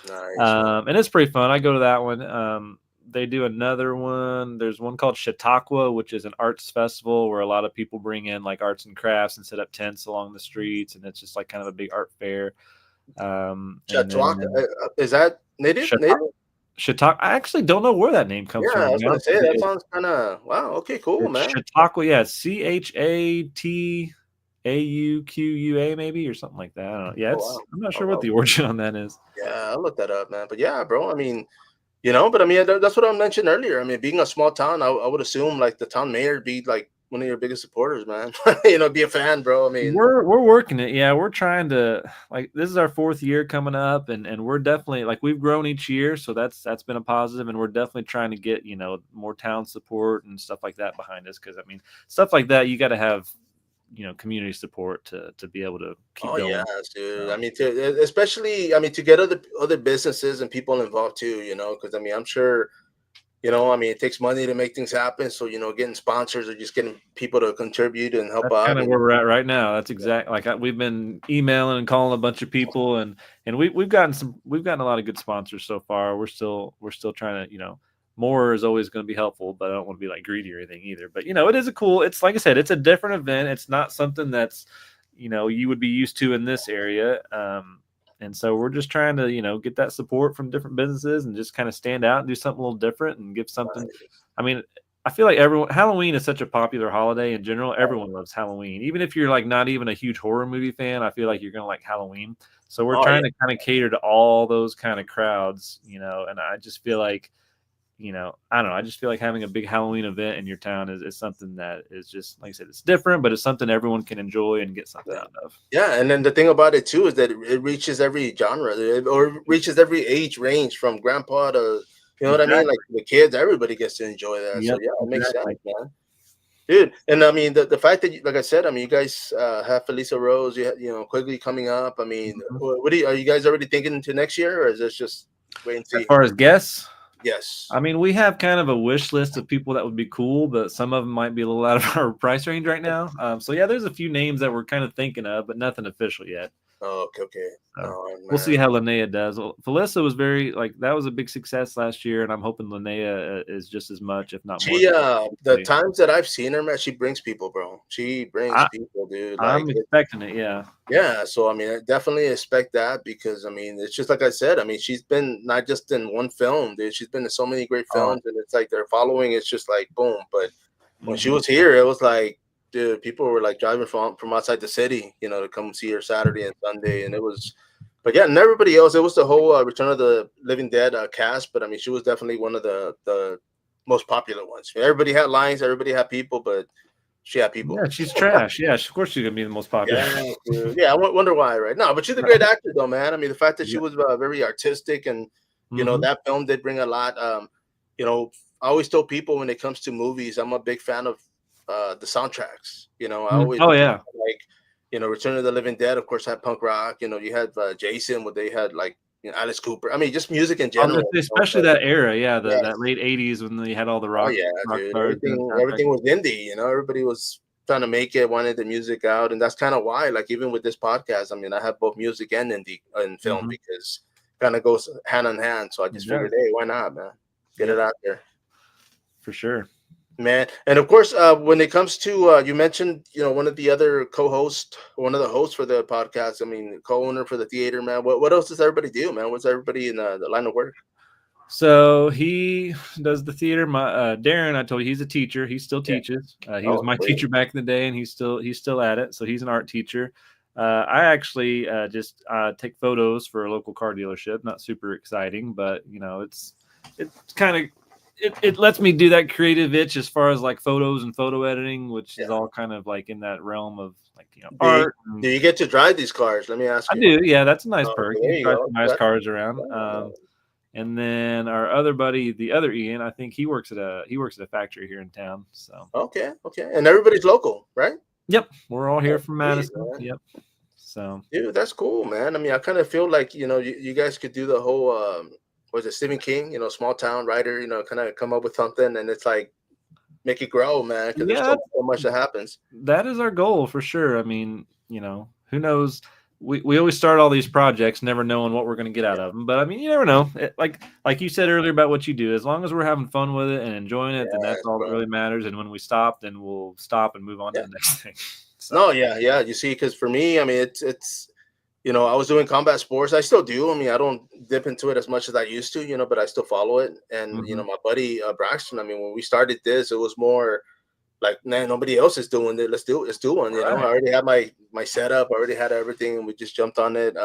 Nice. And it's pretty fun. I go to that one. They do another one. There's one called Chautauqua, which is an arts festival where a lot of people bring in like arts and crafts and set up tents along the streets, and it's just like kind of a big art fair. Chautauqua, is that native? Chautauqua. I actually don't know where that name comes from. Yeah, I was gonna say that sounds kind of wow. Okay, cool, man. Chautauqua, yeah, Chatauqua maybe, or something like that. I don't know. Yeah, I'm not sure what the origin on that is. Yeah, I'll look that up, man. But yeah, bro. I mean. But I mean, that's what I mentioned earlier. I mean, being a small town, I would assume like the town mayor be like one of your biggest supporters, man. Be a fan, bro. I mean, we're working it. Yeah, we're trying to, like, this is our 4th year coming up, and we're definitely, like, we've grown each year, so that's been a positive, and we're definitely trying to get more town support and stuff like that behind us, because I mean, stuff like that you got to have community support to be able to keep going. Yeah, dude. I mean, especially to get other businesses and people involved too, because I mean, I'm sure, I mean, it takes money to make things happen. So, getting sponsors or just getting people to contribute and help out. Kind of where we're at right now. That's exactly like we've been emailing and calling a bunch of people, and we've gotten a lot of good sponsors so far. We're still trying to, more is always going to be helpful, but I don't want to be like greedy or anything either. But it is it's like I said, it's a different event. It's not something that's you would be used to in this area, and so we're just trying to get that support from different businesses and just kind of stand out and do something a little different and give something. I mean, I feel like Halloween is such a popular holiday in general. Everyone loves Halloween, even if you're like not even a huge horror movie fan. I feel like you're gonna like Halloween. So we're trying to kind of cater to all those kind of crowds, and I just feel like. I don't know. I just feel like having a big Halloween event in your town is something that is just, like I said, it's different, but it's something everyone can enjoy and get something out of. Yeah, and then the thing about it too is that it reaches every genre, or reaches every age range, from grandpa to, what I mean, like the kids. Everybody gets to enjoy that. Yep, so yeah, it makes sense, man. Dude, and I mean the fact that like I said, I mean, you guys have Felisa Rose, Quigley coming up. I mean, are you guys already thinking into next year, or is this just wait and see? As far as guests. Yes. I mean, we have kind of a wish list of people that would be cool, but some of them might be a little out of our price range right now. So yeah, there's a few names that we're kind of thinking of, but nothing official yet. Oh, okay. So Oh we'll see man. how Linnea does. Well, Felissa was that was a big success last year, and I'm hoping Linnea is just as much, if not more. She the times that I've seen her, man, she brings people, bro. She brings I, people, dude. Like I'm expecting it. Yeah. yeah, so I mean, I definitely expect that because I mean, it's just like I said. I mean, she's been not just in one film, dude. She's been in so many great Oh. films, and it's like their following is just like boom. But when she Mhm. was here, it was like, dude, people were like driving from outside the city, to come see her Saturday and Sunday, and it was. But yeah, and everybody else, it was the whole Return of the Living Dead cast. But I mean, she was definitely one of the most popular ones. Everybody had lines, everybody had people, but she had people. Yeah, she's trash. Yeah, of course she's gonna be the most popular. Yeah, dude. Yeah, wonder why, right? No, but she's a great actor, though, man. I mean, the fact that she Yeah. was very artistic, and Mhm. that film did bring a lot. You know, I always tell people when it comes to movies, I'm a big fan of the soundtracks. I always Oh yeah. like, Return of the Living Dead, of course, had punk rock. You had Jason, where they had like Alice Cooper. I mean, just music in I was general. gonna say, especially that era, yeah, that Yes. late '80s when they had all the Oh rock yeah, rock dude. stars doing soundtracks. Everything was indie. Everybody was trying to make it, wanted the music out, and that's kind of why. Like even with this podcast, I mean, I have both music and indie in film Mhm. because kind of goes hand in hand. So I It just does. figured, hey, why not, man? Get it Yep, out there, for sure. man. And of course, when it comes to you mentioned, one of the other co-hosts, one of the hosts for the podcast. I mean, co-owner for the theater, man. What else does everybody do, man? What's everybody in the line of work? So he does the theater. My Darren, I told you, he's a teacher. He still Yeah. teaches. He was Oh, my sweet. teacher back in the day, and he's still at it. So he's an art teacher. I actually just take photos for a local car dealership. Not super exciting, but it's kind of it lets me do that creative itch as far as like photos and photo editing, which is Yeah. all kind of like in that realm of like Do you, art. do you get to drive these cars? Let me ask I you. do, yeah. That's a nice Oh, perk. okay, You there can you drive some go. nice cars around. Oh, And then our other buddy, the other Ian, I think he works at a factory here in town. So okay, okay. And everybody's local, right? yep, we're all here Oh, from sweet, Madison. man. Yep. So Dude, that's cool, man. I mean, I kind of feel like, you guys could do the whole, was it Stephen King, small town writer, kind of come up with something and it's like, make it grow, man, because there's yeah, so much that happens. that is our goal for sure. I mean, who knows? We always start all these projects never knowing what we're going to get out Yeah, of them. But I mean, you never know. Like you said earlier about what you do, as long as we're having fun with it and enjoying it, then that's yes, all that bro. really matters. And when we stop, then we'll stop and move on to Yeah. the next thing. So No, yeah, yeah. You see, because for me, I mean, it's I was doing combat sports. I still do. I mean, I don't dip into it as much as I used to, but I still follow it. And mhm. my buddy Braxton. I mean, when we started this, it was more like, man, nobody else is doing it. Let's do one. I Right. already had my setup. I already had everything, and we just jumped on it.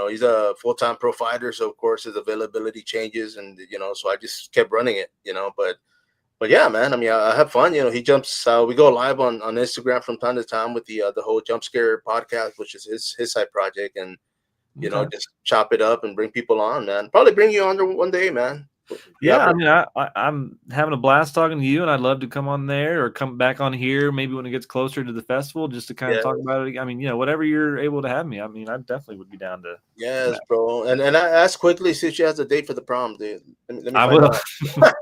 He's a full-time pro fighter, so of course his availability changes, and so I just kept running it. But yeah, man. I mean, I have fun. He jumps. We go live on Instagram from time to time with the whole Jump Scare podcast, which is his side project, and Okay. just chop it up and bring people on, man. Probably bring you on there one day, man. You Yeah, ever? I mean, I'm having a blast talking to you, and I'd love to come on there or come back on here maybe when it gets closer to the festival, just to kind of Yeah. talk about it. I mean, whatever you're able to have me. I mean, I definitely would be down to come Yes, back. bro. And I asked quickly see if she has a date for the prom, dude. Let me I find will. out.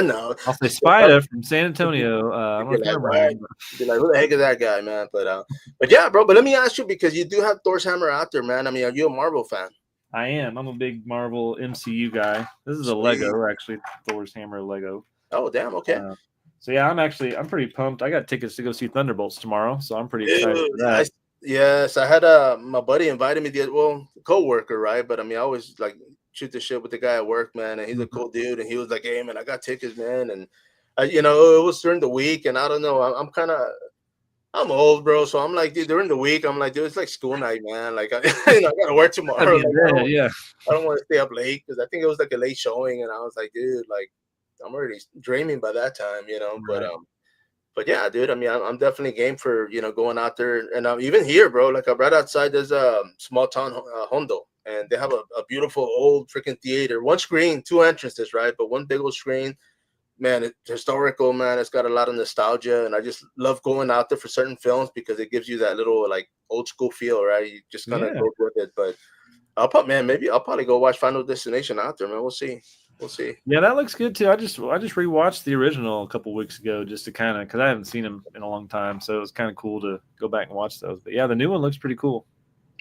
No, I'll say just kidding. Spida from San Antonio. I don't know Be if like, you're what? around, but Be like, who the heck is that guy, man? But yeah, bro. But let me ask you because you do have Thor's hammer out there, man. I mean, are you a Marvel fan? I am. I'm a big Marvel MCU guy. This is a Sweet. Lego, actually, Thor's hammer Lego. Oh, damn. Okay. Uh, so yeah, I'm pretty pumped. I got tickets to go see Thunderbolts tomorrow, so I'm pretty excited Dude, for that. yes, I had my buddy invited me coworker, right? But I mean, I always like shoot the shit with the guy at work, man, and he's a Mhm. cool dude, and he was like, "Hey, man, I got tickets, man," and it was during the week, and I don't know, I'm kind of I'm old, bro, so I'm like, dude, during the week, I'm like, dude, it's like school night, man. Like, I gotta work I'd tomorrow. be in Like, bed, yeah. I don't want to stay up late because I think it was like a late showing, and I was like, dude, like, I'm already dreaming by that time. Right. But yeah, dude. I mean, I'm definitely game for going out there, and even here, bro. Like right outside, there's a small town Hondo, and they have a beautiful old freaking theater. One screen, two entrances, right? But one big old screen. Man, it's historical, man. It's got a lot of nostalgia, and I just love going out there for certain films because it gives you that little like old school feel, right? You just kind of Yeah. go with it. But maybe I'll probably go watch Final Destination out there, man. We'll see. We'll see. Yeah, that looks good too. I just rewatched the original a couple weeks ago just to kind of because I haven't seen them in a long time, so it was kind of cool to go back and watch those. But yeah, the new one looks pretty cool.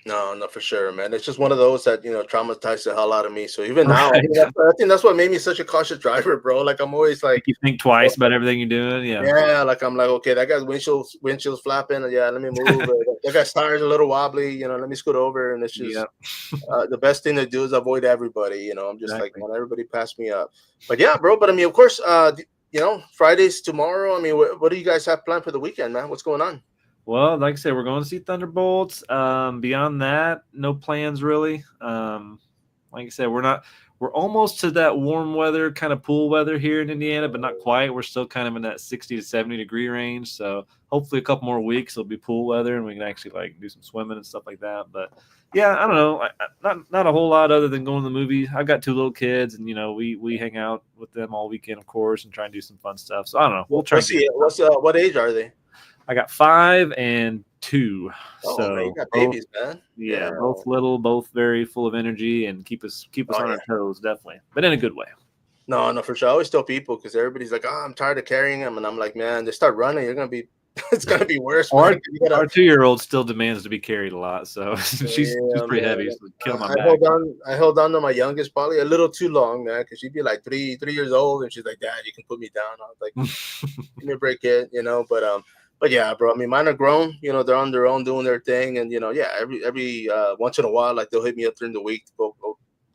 No, for sure, man. It's just one of those that traumatized the hell out of me. So even now, Right. I think that's what made me such a cautious driver, bro. Like I'm always like, You think twice about everything you're doing. Yeah. yeah, like I'm like, okay, that guy's windshield's flapping. Yeah, let me move. That guy's tires a little wobbly. Let me scoot over. And it's just Yeah. the best thing to do is avoid everybody. I'm just like, Exactly. want everybody pass me up. But yeah, bro. But I mean, of course, Friday's tomorrow. I mean, what do you guys have planned for the weekend, man? What's going on? Well, like I said, we're going to see Thunderbolts. Beyond that, no plans really. Like I said, we're almost to that warm weather, kind of pool weather here in Indiana, but not quite. We're still kind of in that 60 to 70-degree range. So hopefully a couple more weeks it'll be pool weather and we can actually like do some swimming and stuff like that. But yeah, I don't know. Not a whole lot other than going to the movies. I've got two little kids, and we hang out with them all weekend, of course, and try and do some fun stuff. So I don't know. We'll try. What age are they? I got 5 and 2. Oh man, you So got both, babies, man. yeah, Yeah. both little, both very full of energy and keep us Oh, on yeah. our toes, definitely, but in a good way. No, for sure. I always tell people because everybody's like, "Oh, I'm tired of carrying them," and I'm like, "Man, they start running, you're gonna be, it's gonna be worse, man." Our 'Cause you gotta, 2-year-old stild still demands to be carried a lot, so she's yeah, pretty man. heavy, so kill my I back. held on. I held on to my youngest probably a little too long, man, because she'd be like three years old, and she's like, "Dad, you can put me down." I was like, "Give me a break, kid," But yeah, bro. I mean, mine are grown. They're on their own doing their thing, and yeah, every once in a while, like they'll hit me up during the week to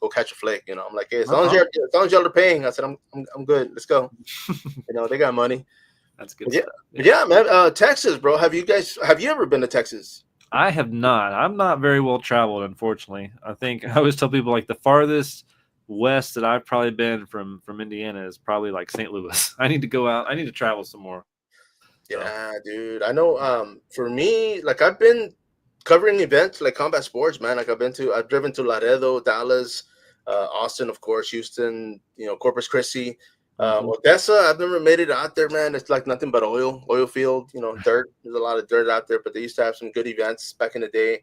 go catch a flick. I'm like, hey, as long as y'all are paying, I said, I'm good. Let's go. They got money. That's good But yeah, stuff. but yeah, man. Texas, bro. Have you ever been to Texas? I have not. I'm not very well traveled, unfortunately. I think I always tell people like the farthest west that I've probably been from Indiana is probably like St. Louis. I need to go out. I need to travel some more. So. Yeah, dude. I know. For me, like I've been covering events like combat sports, man. Like I've driven to Laredo, Dallas, Austin, of course, Houston. Corpus Christi, Odessa. I've never made it out there, man. It's like nothing but oil field. Dirt. There's a lot of dirt out there, but they used to have some good events back in the day.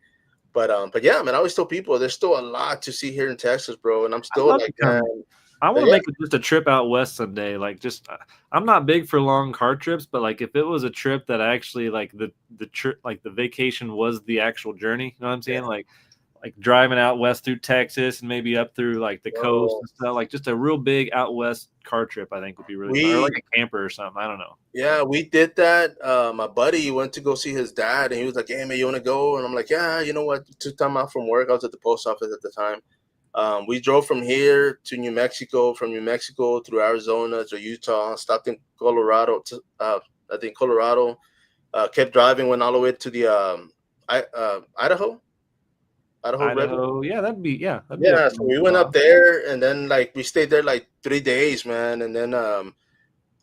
But yeah, man. I always tell people there's still a lot to see here in Texas, bro. And I'm still like, man. I want to make just a trip out west someday. Like, I'm not big for long car trips, but like if it was a trip that actually like the trip, like the vacation was the actual journey. You know what I'm saying? Yeah. Like driving out west through Texas and maybe up through like the coast and stuff. Like just a real big out west car trip, I think would be really fun. Or like a camper or something. I don't know. Yeah, we did that. My buddy went to go see his dad, and he was like, "Hey, man, you want to go?" And I'm like, "Yeah, you know what? Took time out from work. I was at the post office at the time." We drove from here to New Mexico, from New Mexico through Arizona to Utah, stopped in Colorado. I think Colorado. Kept driving, went all the way to the Idaho. Idaho, yeah, that'd be Yeah, so we went up there, and then like we stayed there like 3 days, man. And then on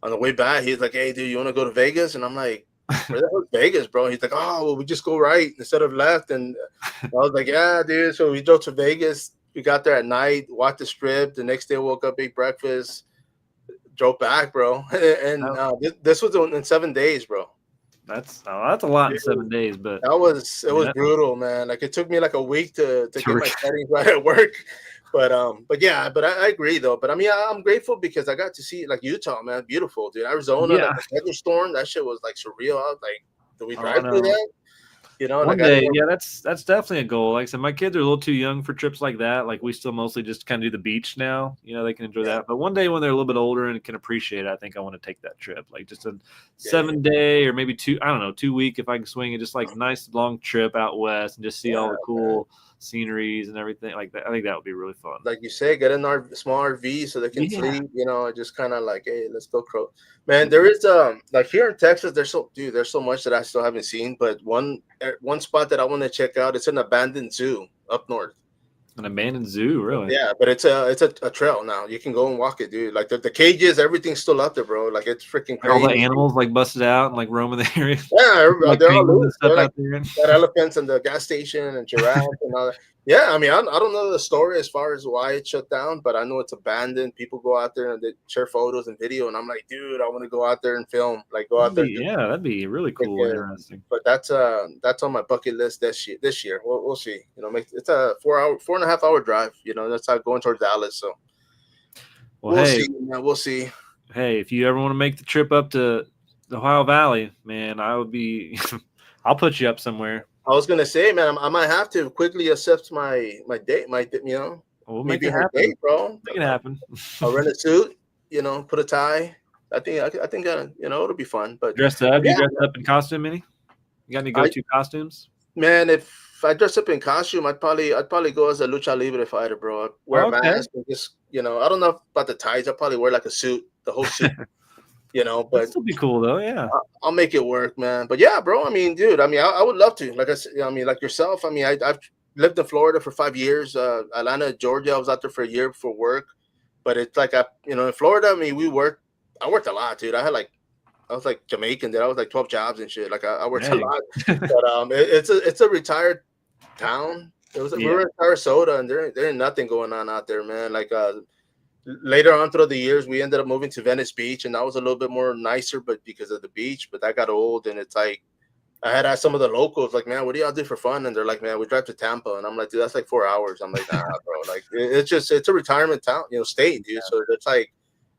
the way back, he's like, "Hey, dude, you want to go to Vegas?" And I'm like, "Where the hell is Vegas, bro?" He's like, "Oh, well, we just go right instead of left." And I was like, "Yeah, dude." So we drove to Vegas. We got there at night, walked the strip. The next day, woke up, ate breakfast, drove back, bro. And this was in 7 days, bro. That's a lot in 7 days, but it was brutal, man. Like it took me like a week to get my settings right at work. But yeah, but I agree though. But I mean, I'm grateful because I got to see like Utah, man, beautiful, dude. Arizona, like the thunderstorm, that shit was like surreal. I was like, do we drive through that? One day, yeah, that's definitely a goal. Like I said, my kids are a little too young for trips like that. Like we still mostly just kind of do the beach now. They can enjoy that. But one day when they're a little bit older and can appreciate it, I think I want to take that trip. Like just a 7-day or maybe 2-week if I can swing it. Just like nice long trip out west and just see all the cool sceneries and everything like that. I think that would be really fun. Like you say, get in our small RV so they can sleep. Just kind of like, hey, let's go crow. Man, there is like here in Texas, there's so much that I still haven't seen. But one spot that I want to check out, it's an abandoned zoo up north. An abandoned zoo, really? Yeah, but it's a trail now. You can go and walk it, dude. Like the cages, everything's still up there, bro. Like it's freaking crazy. All the animals like busted out and like roaming the area. Yeah, like they're all loose. Stuff they're out like, there. got elephants in the gas station and giraffes and all that. Yeah, I mean, I don't know the story as far as why it shut down, but I know it's abandoned. People go out there and they share photos and video, and I'm like, dude, I want to go out there and film. Like, go out there. Yeah, that'd be really cool, interesting. But that's on my bucket list this year. We'll see. It's a 4.5 hour drive. That's how going towards Dallas. So we'll see, man. We'll see. Hey, if you ever want to make the trip up to the Ohio Valley, man, I would be. I'll put you up somewhere. I was gonna say, man, I might have to quickly accept my date, We'll me make it being her happen. date, bro. Make it happen. I'll rent a suit, put a tie. I think it'll be fun. But Dress up. You yeah, dress up in costume, any? You got any I go-to costumes? man, if I dress up in costume, I'd probably go as a lucha libre fighter, bro. I'd wear a Okay, mask and just I don't know about the ties. I'd probably wear like a suit, the whole suit, that'd but still be cool though. Yeah. I'll make it work, man. But yeah, bro. I mean, dude. I mean, I would love to. Like I said, I mean, like yourself. I mean, I've lived in Florida for 5 years. Atlanta, Georgia. I was out there for a year for work. But it's like in Florida. I mean, I worked a lot, dude. I was like Jamaican. Dude. I was like 12 jobs and shit. Like I worked a Dang. lot. But it's a retired town. We Yeah. were in Sarasota, and there ain't nothing going on out there, man. Like later on through the years, we ended up moving to Venice Beach, and that was a little bit more nicer, but because of the beach. But that got old, and it's like I had asked some of the locals, like, man, what do y'all do for fun? And they're like, man, we drive to Tampa, and I'm like, dude, that's like 4 hours. I'm like, nah, bro, like it's a retirement town, state, dude. So it's like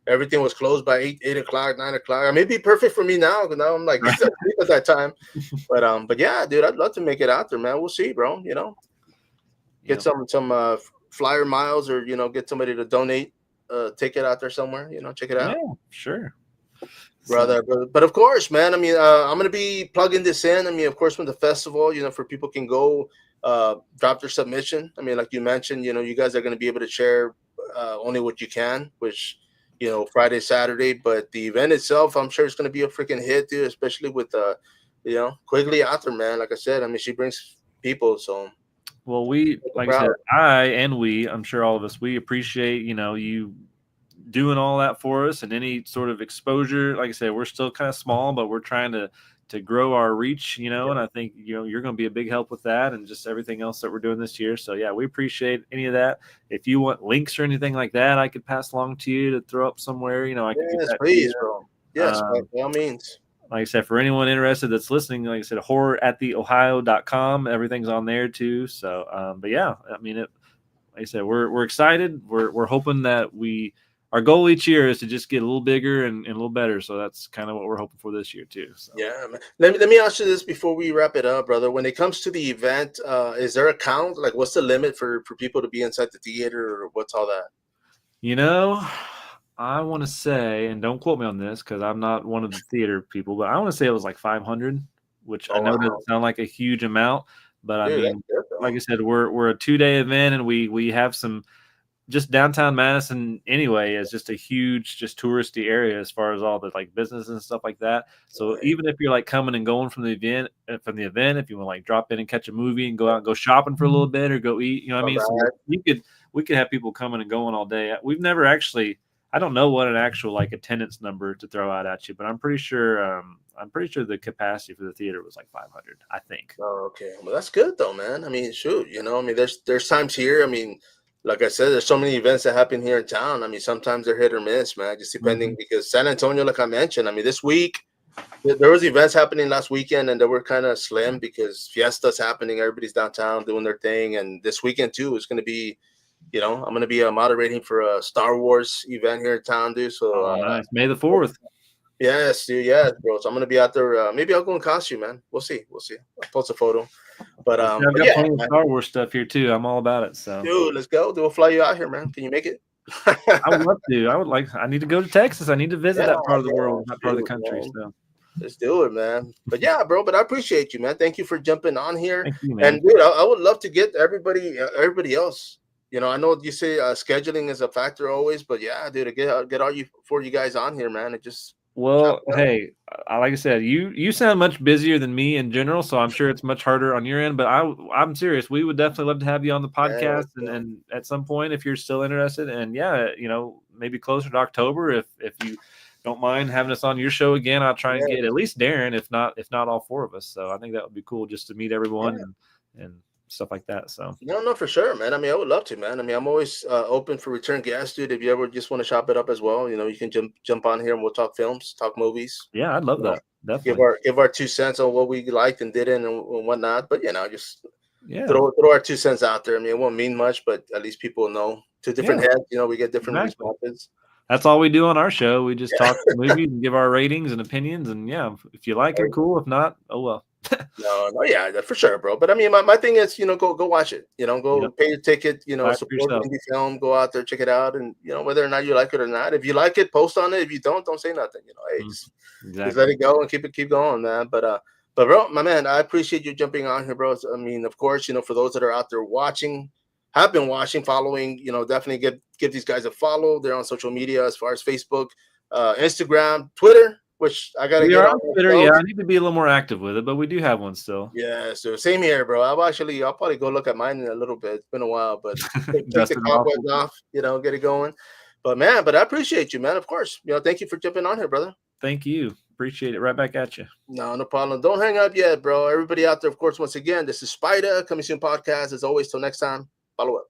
everything was closed by 8 o'clock, 9 o'clock. I mean, it'd be perfect for me now because now I'm like asleep at that time. But yeah, dude, I'd love to make it out there, man. We'll see, bro. Get some flyer miles, or get somebody to donate ticket out there somewhere. Check it out. Yeah, sure. Brother. But of course, man. I mean, I'm gonna be plugging this in. I mean, of course, when the festival, for people can go drop their submission. I mean, like you mentioned, you guys are gonna be able to share only what you can, which Friday, Saturday. But the event itself, I'm sure it's gonna be a freaking hit, dude. Especially with Quigley out there, man. Like I said, I mean, she brings people, so. Well, like I said, I'm sure all of us, we appreciate, you doing all that for us and any sort of exposure. Like I said, we're still kind of small, but we're trying to grow our reach, and I think, you're going to be a big help with that and just everything else that we're doing this year. So yeah, we appreciate any of that. If you want links or anything like that, I could pass along to you to throw up somewhere, I could get that please, bro. Yes, by all means. Like I said, for anyone interested that's listening, like I said, horrorattheohio.com, everything's on there too. So, but yeah, I mean, like I said, we're excited. We're hoping that our goal each year is to just get a little bigger and a little better. So that's kind of what we're hoping for this year too. So. Yeah, man. Let me ask you this before we wrap it up, brother. When it comes to the event, is there a count? Like, what's the limit for people to be inside the theater, or what's all that? I want to say, and don't quote me on this because I'm not one of the theater people, but I want to say it was like 500, which I know doesn't sound like a huge amount, but I mean, like I said, we're a 2-day event, and we have some. Just downtown Madison anyway is just a huge, just touristy area as far as all the like business and stuff like that. So even if you're like coming and going from the event, if you want to like drop in and catch a movie and go out and go shopping for a little bit or go eat, what I mean? So we could have people coming and going all day. We've never actually, I don't know what an actual like attendance number to throw out at you, but I'm pretty sure the capacity for the theater was like 500, I think. Oh, okay. Well, that's good though, man. I mean, shoot, I mean, there's times here. I mean, like I said, there's so many events that happen here in town. I mean, sometimes they're hit or miss, man, just depending. Because San Antonio, like I mentioned, I mean, this week there was events happening last weekend, and they were kind of slim because Fiesta's happening. Everybody's downtown doing their thing, and this weekend too is going to be, I'm going to be moderating for a Star Wars event here in town, dude. So nice. May the 4th. Yes, dude. Yeah, bro. So I'm going to be out there. Maybe I'll go in costume, man. We'll see. I'll post a photo. But I've got plenty of Star Wars stuff here too. I'm all about it. So, dude, let's go. We'll fly you out here, man. Can you make it? I would love to. I need to go to Texas. I need to visit that part of the world, that part of the country. Man. So let's do it, man. But yeah, bro. But I appreciate you, man. Thank you for jumping on here. Thank you, man. And dude, I would love to get everybody else. I know you say scheduling is a factor always, but yeah, dude, get all you guys on here, man. It just. Well, hey, like I said, you sound much busier than me in general, so I'm sure it's much harder on your end. But I'm serious. We would definitely love to have you on the podcast, and at some point, if you're still interested, and yeah, maybe closer to October, if you don't mind having us on your show again, I'll try and get at least Darren, if not all 4 of us. So I think that would be cool just to meet everyone and stuff like that. So no, for sure, man. I mean, I would love to, man. I mean, I'm always open for return guests, dude. If you ever just want to shop it up as well, you can jump on here and we'll talk films, talk movies. Yeah, I'd love that. Definitely give our 2 cents on what we liked and didn't and whatnot. But just throw our 2 cents out there. I mean, it won't mean much, but at least people know. 2 different heads, we get different responses. That's all we do on our show. We just talk movies and give our ratings and opinions, and if you like it, cool. If not, oh well. No, yeah, for sure, bro. But I mean, my thing is, go watch it. Go Yep. pay your ticket. Buy it for Support yourself. indie film. Go out there, check it out, and whether or not you like it or not. If you like it, post on it. If you don't say nothing. Hey, Mhm. just let Exactly. it go and keep going, man. But bro, my man, I appreciate you jumping on here, bro. I mean, of course, for those that are out there watching, have been watching, following, definitely give these guys a follow. They're on social media as far as Facebook, Instagram, Twitter, which I gotta We get are on on Twitter. myself. Yeah, I need to be a little more active with it, but we do have one still. Yeah, so same here, bro. I'll probably go look at mine in a little bit. It's been a while, but take the Dusting off. cobwebs off, get it going. But man, I appreciate you, man. Of course, thank you for jumping on here, brother. Thank you. Appreciate it. Right back at you. No problem. Don't hang up yet, bro. Everybody out there, of course, once again, this is Spider Coming Soon Podcast. As always, till next time, follow up.